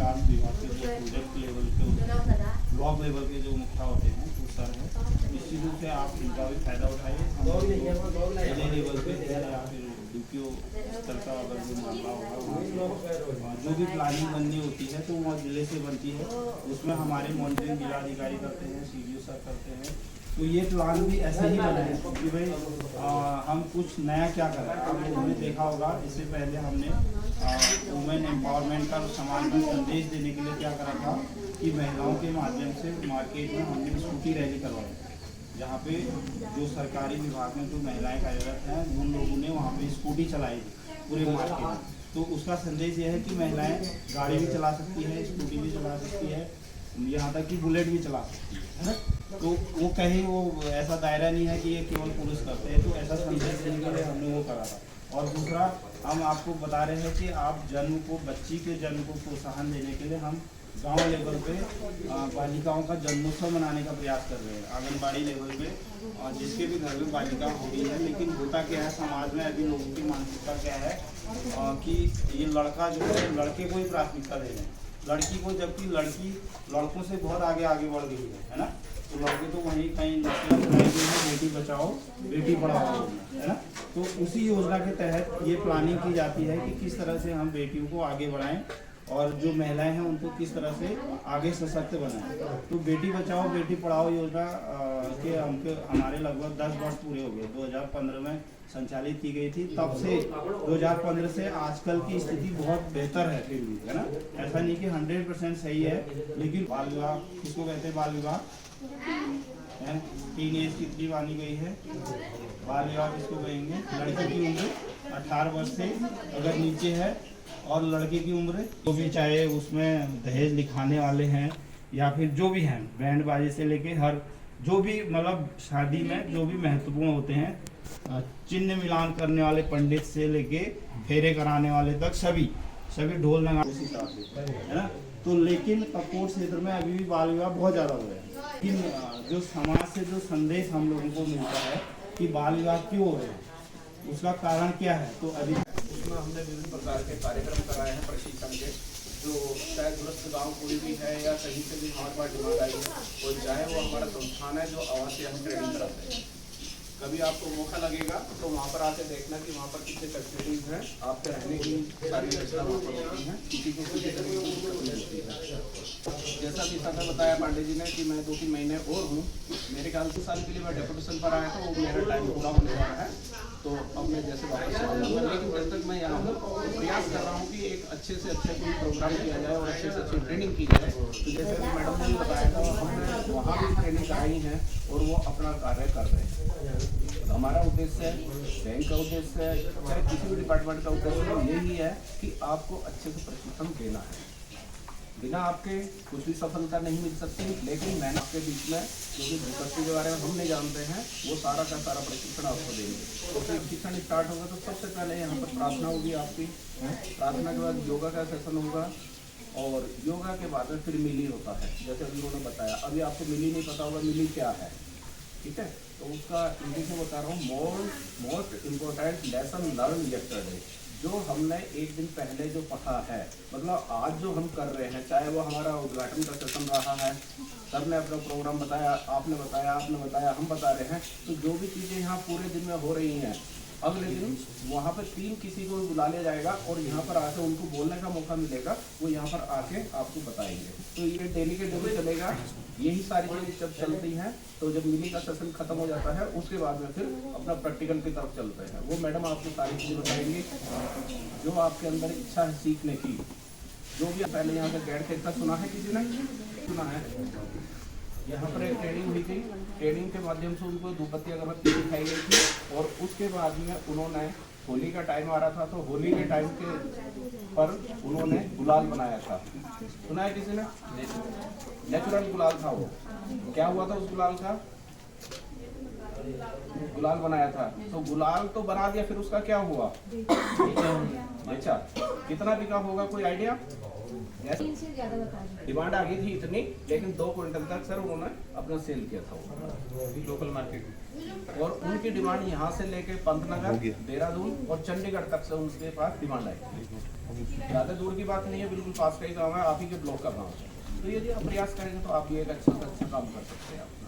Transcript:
विकास विभाग के जो प्रोजेक्ट लेवल के ब्लॉक लेवल के जो मुखिया होते हैं वो सर हैं, निश्चित रूप से आप इनका भी फायदा उठाइए। जिले लेवल पे या फिर DPO स्तर का अगर जो मामला होगा जो भी प्लानिंग बननी होती है तो वह जिले से बनती है, उसमें हमारे मॉनिटरिंग जिलाधिकारी करते हैं, CDO सर करते हैं। तो ये प्लान भी ऐसे ही बना है कि भाई हम कुछ नया क्या कर रहे हैं। आप लोगों ने देखा होगा इससे पहले हमने वुमेन एम्पावरमेंट का समाज में संदेश देने के लिए क्या करा था कि महिलाओं के माध्यम से मार्केट में हमने स्कूटी रैली करवाई, जहाँ पे जो सरकारी विभाग में जो महिलाएं कार्यरत हैं उन लोगों ने वहाँ पे स्कूटी चलाई पूरे मार्केट में। तो उसका संदेश ये है कि महिलाएं गाड़ी भी चला सकती है, स्कूटी भी चला सकती है, यहाँ तक कि बुलेट भी चला सकती है ना। तो वो कहीं वो ऐसा दायरा नहीं है कि ये केवल पुरुष करते हैं, तो ऐसा संदेश देने के लिए हमने वो करा था। और दूसरा हम आपको बता रहे हैं कि आप जन्म को, बच्ची के जन्म को प्रोत्साहन देने के लिए हम गांव लेवल पे बालिकाओं का जन्मोत्सव मनाने का प्रयास कर रहे हैं। आंगनबाड़ी लेवल पे जिसके भी घर में बालिका हो रही है, लेकिन होता क्या है समाज में अभी लोगों की मानसिकता क्या है कि ये लड़का जो है लड़के को ही प्राथमिकता दे रहे हैं, लड़की को, जबकि लड़की लड़कों से बहुत आगे बढ़ गई है ना। तो लड़के तो वहीं कहीं बेटी बचाओ बेटी पढ़ाओ है ना। तो उसी योजना के तहत ये प्लानिंग की जाती है कि किस तरह से हम बेटियों को आगे बढ़ाएं और जो महिलाएं हैं उनको किस तरह से आगे सशक्त बनाएं। तो बेटी बचाओ बेटी पढ़ाओ योजना के हमारे लगभग 10 वर्ष पूरे हो गए। 2015 में संचालित की गई थी, तब से 2015 से आजकल की स्थिति बहुत बेहतर है फिर भी, है ना। ऐसा नहीं कि 100% सही है, लेकिन बाल विवाह किसको कहते हैं, बाल विवाह है, टीन एज कितनी मानी गई है, बाल विवाह किसको कहेंगे, लड़की की उम्र 18 वर्ष से अगर नीचे है और लड़के की उम्र जो भी, चाहे उसमें दहेज लिखाने वाले हैं या फिर जो भी हैं, बैंड बाजी से लेके हर जो भी मतलब शादी में जो भी महत्वपूर्ण होते हैं, चिन्ह मिलान करने वाले पंडित से लेके फेरे कराने वाले तक सभी ढोल नगा है ना। तो लेकिन कपूर क्षेत्र में अभी भी बाल विवाह बहुत ज़्यादा हो रहे हैं। लेकिन जो समाज से जो संदेश हम लोगों को मिलता है कि बाल विवाह क्यों हो रहे हैं, उसका कारण क्या है, तो अभी उसमें हमने विभिन्न प्रकार के कार्यक्रम कराए हैं प्रशिक्षण के, जो चाहे दूरस्थ गांव कोई भी है या कहीं से भी हमारे पास डिमांड आई है, और चाहे वो हमारा संस्थान है जो आवासीय हम ट्रेनिंग कराते हैं। कभी आपको मौका लगेगा तो वहाँ पर आके देखना कि वहाँ पर कितने फैसिलिटीज़ हैं, आपके रहने की सारी व्यवस्था वहाँ पर होती हैं, किसी को किसी तरह की दिक्कत नहीं होती है। जैसा कि सर ने बताया पांडे जी ने कि मैं 2-3 महीने और हूँ, मेरे ख्याल से साल के लिए मैं डेपुटेशन पर आया था, वो मेरा टाइम पूरा होने वाला है, तो अब मैं जैसे वापस आ जाऊँगा। लेकिन जब तक मैं यहाँ हूँ तो प्रयास कर रहा हूँ कि एक अच्छे से अच्छे कोई प्रोग्राम किया जाए और अच्छे से अच्छी ट्रेनिंग की जाए। तो जैसे कि मैडम ने बताया था, हमने वहाँ भी ट्रेनिंग कराई है और वो अपना कार्य कर रहे हैं। हमारा उद्देश्य है, बैंक का उद्देश्य है, चाहे किसी भी डिपार्टमेंट का उद्देश्य यही है कि आपको अच्छे से प्रशिक्षण देना है। बिना आपके कुछ भी सफलता नहीं मिल सकती, लेकिन मैंने आपके बीच में जो कि भूतत्व के बारे में हम नहीं जानते हैं, वो सारा का सारा प्रशिक्षण आपको देंगे। तो प्रशिक्षण स्टार्ट होगा तो सबसे पहले यहाँ पर प्रार्थना होगी आपकी, प्रार्थना के बाद योगा का सेशन होगा, और योगा के बाद में फिर मिली होता है। जैसे उन्होंने बताया, अभी आपको मिली नहीं पता होगा मिली क्या है, ठीक है। तो उसका इंग्लिश में बता रहा हूँ, most important lesson learn yesterday, जो हमने एक दिन पहले जो पढ़ा है, मतलब आज जो हम कर रहे हैं, चाहे वो हमारा उद्घाटन का सेशन रहा है, सर ने अपना प्रोग्राम बताया, आपने बताया, हम बता रहे हैं, तो जो भी चीज़ें यहाँ पूरे दिन में हो रही हैं, अगले दिन वहाँ पर 3 किसी को बुला लिया जाएगा और यहाँ पर आके उनको बोलने का मौका मिलेगा, वो यहाँ पर आके आपको बताएंगे। तो ये डेली के डेली चलेगा, यही सारी चीज़ें जब चलती हैं, तो जब मिनी का सेशन खत्म हो जाता है उसके बाद में फिर अपना प्रैक्टिकल की तरफ चलते हैं। वो मैडम आपको सारी चीज़ें बताएंगी, जो आपके अंदर इच्छा है सीखने की। जो भी पहले यहाँ पर गैर खेत का सुना है, किसी ने सुना है, यहाँ पर एक ट्रेनिंग हुई थी, ट्रेनिंग के माध्यम से उनको धूपबत्ती अगरबत्ती दिखाई गई थी, और उसके बाद में उन्होंने होली का टाइम आ रहा था, तो होली के टाइम के पर उन्होंने गुलाल बनाया था। सुना है किसी ने? नेचुरल गुलाल था वो। क्या हुआ था उस गुलाल का? गुलाल बनाया था, तो गुलाल तो बना दिया, फिर उसका क्या हुआ? अच्छा, कितना बिका होगा, कोई आइडिया? तीन से ज्यादा बता रहे डिमांड आ गई थी इतनी, लेकिन 2 क्विंटल तक सर उन्होंने अपना सेल किया था वो लोकल मार्केट। और उनकी डिमांड यहाँ से लेके पंतनगर, देहरादून और चंडीगढ़ तक से उनके पास डिमांड आई। ज़्यादा दूर की बात नहीं है, बिल्कुल पास का ही गाँव है, आप ही के ब्लॉक का गाँव है। तो यदि आप प्रयास करेंगे तो आप भी एक अच्छा से अच्छा काम कर सकते हैं अपना।